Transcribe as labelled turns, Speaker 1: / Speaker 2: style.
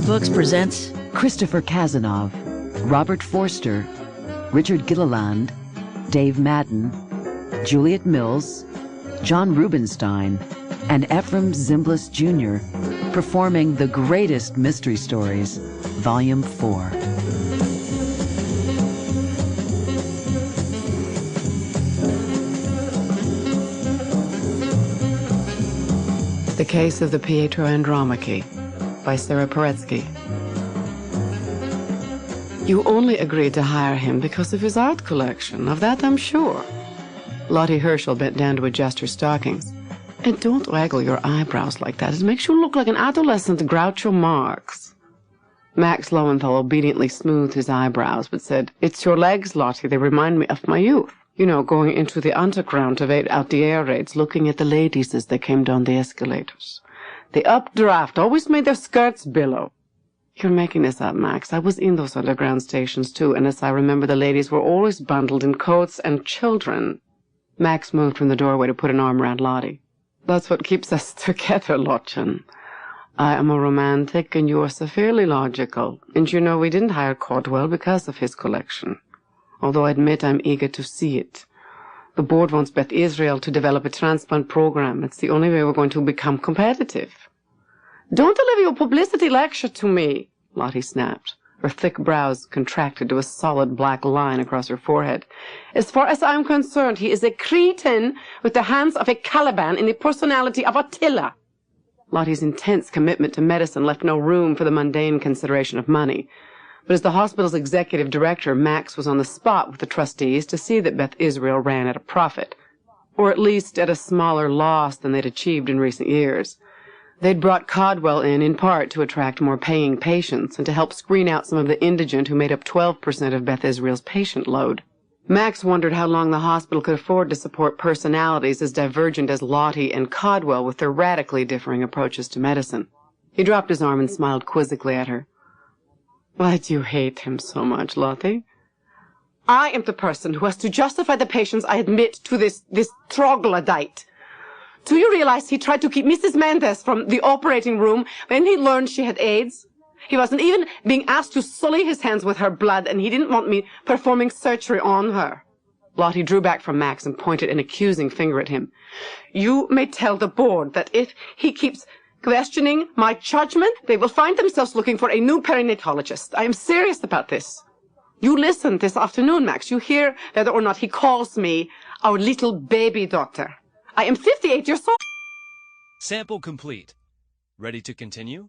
Speaker 1: Audiobooks presents
Speaker 2: Christopher Kazanov, Robert Forster, Richard Gilliland, Dave Madden, Juliet Mills, John Rubinstein, and Ephraim Zimbalist Jr. performing The Greatest Mystery Stories, Volume 4.
Speaker 3: The Case of the Pietro Andromache by Sara Paretsky. You only agreed to hire him because of his art collection. Of that I'm sure. Lottie Herschel bent down to adjust her stockings. And don't waggle your eyebrows like that. It makes you look like an adolescent Groucho Marx. Max Lowenthal obediently smoothed his eyebrows, but said, "It's your legs, Lottie. They remind me of my youth. You know, going into the underground to wait out the air raids, looking at the ladies as they came down the escalators. The updraft always made their skirts billow." "You're making this up, Max. I was in those underground stations, too, and as I remember, the ladies were always bundled in coats and children." Max moved from the doorway to put an arm around Lottie. "That's what keeps us together, Lottchen. I am a romantic, and you are severely logical. And you know we didn't hire Caldwell because of his collection. Although I admit I'm eager to see it. The board wants Beth Israel to develop a transplant program. It's the only way we're going to become competitive." "Don't deliver your publicity lecture to me," Lottie snapped. Her thick brows contracted to a solid black line across her forehead. "As far as I'm concerned, he is a cretin with the hands of a Caliban in the personality of Attila." Lottie's intense commitment to medicine left no room for the mundane consideration of money. But as the hospital's executive director, Max was on the spot with the trustees to see that Beth Israel ran at a profit, or at least at a smaller loss than they'd achieved in recent years. They'd brought Caldwell in part to attract more paying patients and to help screen out some of the indigent who made up 12% of Beth Israel's patient load. Max wondered how long the hospital could afford to support personalities as divergent as Lottie and Caldwell with their radically differing approaches to medicine. He dropped his arm and smiled quizzically at her. "Why do you hate him so much, Lottie?" "I am the person who has to justify the patients I admit to this troglodyte. Do you realize he tried to keep Mrs. Mendez from the operating room when he learned she had AIDS? He wasn't even being asked to sully his hands with her blood, and he didn't want me performing surgery on her." Lottie drew back from Max and pointed an accusing finger at him. "You may tell the board that if he keeps questioning my judgment, they will find themselves looking for a new perinatologist. I am serious about this. You listen this afternoon, Max. You hear whether or not he calls me our little baby doctor. I am 58 years old."
Speaker 4: Sample complete. Ready to continue?